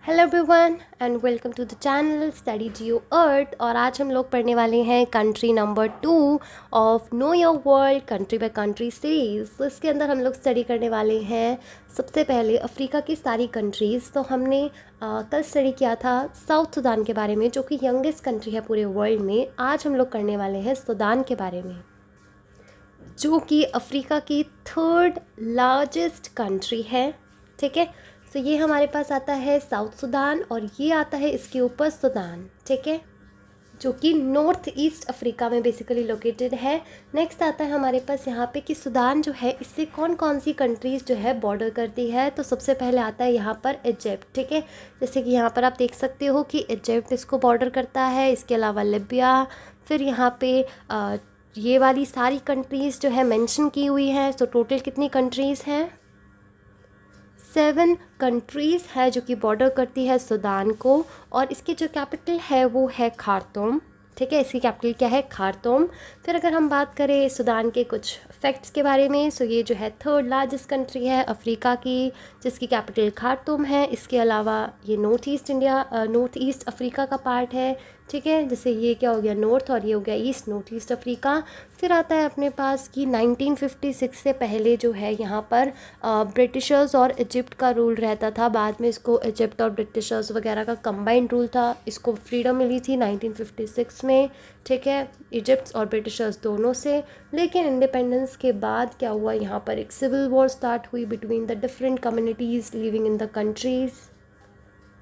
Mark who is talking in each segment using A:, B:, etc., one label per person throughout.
A: Hello everyone and welcome to the channel study geo earth. और आज हम लोग पढ़ने वाले हैं country number 2 of know your world country by country series. तो इसके अंदर हम लोग स्टडी करने वाले हैं सबसे पहले अफ्रीका की सारी कंट्रीज़। तो हमने कल स्टडी किया था साउथ सूडान के बारे में, जो कि यंगेस्ट कंट्री है पूरे वर्ल्ड में। आज हम लोग करने वाले हैं सूडान के बारे में, जो कि अफ्रीका की थर्ड लार्जेस्ट कंट्री है। ठीक है, तो ये हमारे पास आता है साउथ सूडान और ये आता है इसके ऊपर सूडान। ठीक है, जो कि नॉर्थ ईस्ट अफ्रीका में बेसिकली लोकेटेड है। नेक्स्ट आता है हमारे पास यहाँ पे कि सूडान जो है इससे कौन कौन सी कंट्रीज़ जो है बॉर्डर करती है। तो सबसे पहले आता है यहाँ पर इजिप्ट। ठीक है, जैसे कि यहाँ पर आप देख सकते हो कि इजिप्ट इसको बॉर्डर करता है। इसके अलावा लिबिया, फिर यहाँ पे ये वाली सारी कंट्रीज़ जो है मेंशन की हुई हैं। तो टोटल कितनी कंट्रीज़ हैं? 7 कंट्रीज़ है जो कि बॉर्डर करती है सूडान को। और इसकी जो कैपिटल है वो है खार्तूम। ठीक है, इसकी कैपिटल क्या है? खार्तूम। फिर अगर हम बात करें सूडान के कुछ फैक्ट्स के बारे में, सो ये जो है थर्ड लार्जेस्ट कंट्री है अफ्रीका की, जिसकी कैपिटल खार्तूम है। इसके अलावा ये नॉर्थ ईस्ट अफ्रीका का पार्ट है। ठीक है, जैसे ये क्या हो गया नॉर्थ और ये हो गया ईस्ट, नॉर्थ ईस्ट अफ्रीका। फिर आता है अपने पास कि 1956 से पहले जो है यहाँ पर ब्रिटिशर्स और इजिप्ट का रूल रहता था। बाद में इसको इजिप्ट और ब्रिटिशर्स वगैरह का कंबाइंड रूल था। इसको फ्रीडम मिली थी 1956 में। ठीक है, इजिप्ट और ब्रिटिशर्स दोनों से। लेकिन इंडिपेंडेंस के बाद क्या हुआ, यहाँ पर एक सिविल वॉर स्टार्ट हुई between the different communities living in the countries.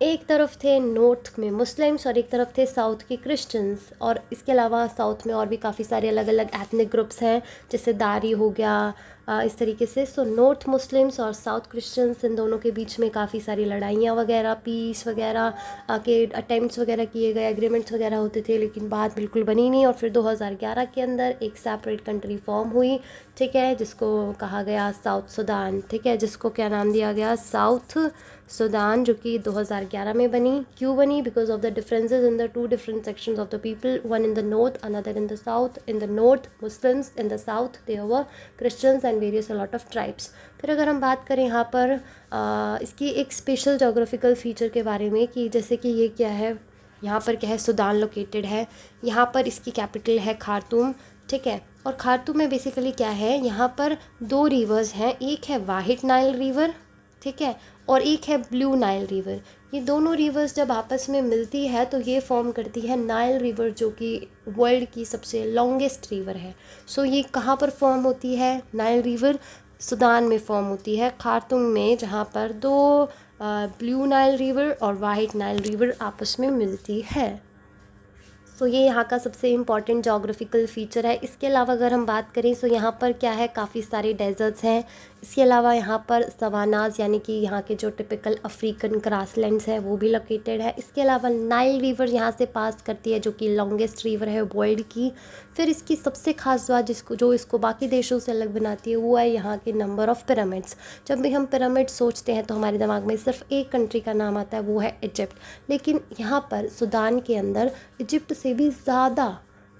A: एक तरफ थे नॉर्थ में मुस्लिम्स और एक तरफ थे साउथ के क्रिश्चियंस। और इसके अलावा साउथ में और भी काफ़ी सारे अलग अलग एथनिक ग्रुप्स हैं, जैसे दारी हो गया, इस तरीके से। सो नॉर्थ मुस्लिम्स और साउथ क्रिश्चियंस, इन दोनों के बीच में काफ़ी सारी लड़ाइयाँ वगैरह, पीस वगैरह के अटेम्प्ट्स वगैरह किए गए, एग्रीमेंट्स वगैरह होते थे, लेकिन बात बिल्कुल बनी नहीं। और फिर 2011 के अंदर एक सेपरेट कंट्री फॉर्म हुई। ठीक है, जिसको कहा गया साउथ सूडान। ठीक है, जिसको क्या नाम दिया गया? साउथ सूडान, जो कि 2011 में बनी। क्यों बनी? Because of the differences in the two different sections of the people, one in the north, another in the south. In the north Muslims, in the south there were Christians and various a lot of tribes. फिर अगर हम बात करें यहाँ पर इसकी एक special geographical feature के बारे में, कि जैसे कि ये क्या है, यहाँ पर क्या है, सूडान लोकेटेड है। यहाँ पर इसकी कैपिटल है खार्तूम। ठीक है, और खार्तूम में बेसिकली क्या है, यहाँ पर 2 रिवर्स हैं। एक है वाइट नाइल रिवर, ठीक है, और एक है ब्लू नाइल रिवर। ये दोनों रिवर्स जब आपस में मिलती है तो ये फॉर्म करती है नाइल रिवर, जो कि वर्ल्ड की सबसे लॉन्गेस्ट रिवर है। सो ये कहाँ पर फॉर्म होती है? नाइल रिवर सूडान में फॉर्म होती है, खार्तूम में, जहाँ पर 2 ब्लू नाइल रिवर और वाइट नाइल रिवर आपस में मिलती है। सो ये यहाँ का सबसे इम्पॉर्टेंट जोग्राफिकल फ़ीचर है। इसके अलावा अगर हम बात करें, सो यहाँ पर क्या है, काफ़ी सारे डेजर्ट्स हैं। इसके अलावा यहाँ पर सवानाज, यानी कि यहाँ के जो टिपिकल अफ्रीकन ग्रासलैंड्स हैं, वो भी लोकेटेड है। इसके अलावा नाइल रिवर यहाँ से पास करती है, जो कि लॉन्गेस्ट रिवर है वर्ल्ड की। फिर इसकी सबसे खास बात जो इसको बाकी देशों से अलग बनाती है, वो है यहाँ के नंबर ऑफ़ पिरामिड्स। जब भी हम पिरामिड सोचते हैं तो हमारे दिमाग में सिर्फ एक कंट्री का नाम आता है, वो है इजिप्ट। लेकिन यहाँ पर सूडान के अंदर इजिप्ट से भी ज़्यादा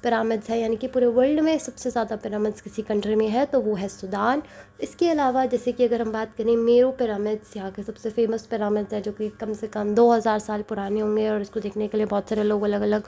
A: पिरामिड्स है, यानी कि पूरे वर्ल्ड में सबसे ज़्यादा पिरामिड्स किसी कंट्री में है तो वो है सूडान। इसके अलावा जैसे कि अगर हम बात करें मेरो पिरामिड्स, यहाँ के सबसे फेमस पिरामिड्स है, जो कि कम से कम 2000 साल पुराने होंगे, और इसको देखने के लिए बहुत सारे लोग अलग अलग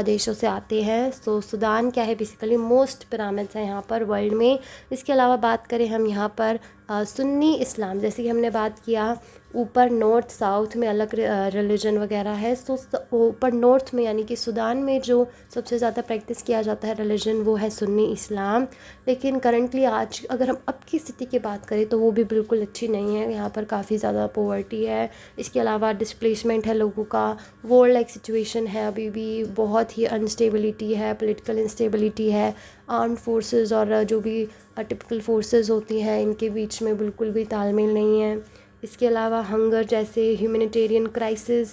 A: देशों से आते हैं। सो सूडान क्या है, बेसिकली मोस्ट पिरामिड्स हैं यहाँ पर वर्ल्ड में। इसके अलावा बात करें हम यहाँ पर सुन्नी इस्लाम, जैसे कि हमने बात किया ऊपर नॉर्थ साउथ में अलग रिलीजन वगैरह है। सो ऊपर नॉर्थ में, यानी कि सूडान में, जो सबसे ज़्यादा प्रैक्टिस किया जाता है रिलीजन, वो है सुन्नी इस्लाम। लेकिन करंटली आज अगर हम अब की स्थिति की बात करें तो वो भी बिल्कुल अच्छी नहीं है। यहाँ पर काफ़ी ज़्यादा पॉवर्टी है। इसके अलावा डिस्प्लेसमेंट है लोगों का, वॉर लाइक सिचुएशन है, अभी भी बहुत ही अनस्टेबिलिटी है, पॉलिटिकल इंस्टेबिलिटी है। आर्म्ड फोर्सेस और जो भी टिपिकल फोर्सेस होती हैं, इनके बीच में बिल्कुल भी तालमेल नहीं है। इसके अलावा हंगर जैसे ह्यूमैनिटेरियन क्राइसिस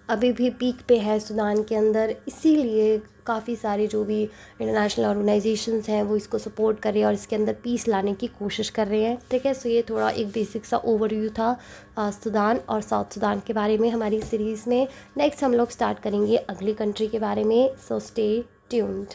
A: अभी भी पीक पे है सूडान के अंदर। इसीलिए काफ़ी सारे जो भी इंटरनेशनल ऑर्गेनाइजेशंस हैं वो इसको सपोर्ट कर रहे हैं और इसके अंदर पीस लाने की कोशिश कर रहे हैं। ठीक है, सो ये थोड़ा एक बेसिक सा ओवरव्यू था सूडान और साउथ सूडान के बारे में हमारी सीरीज़ में। नेक्स्ट हम लोग स्टार्ट करेंगे अगली कंट्री के बारे में, सो स्टे ट्यून्ड।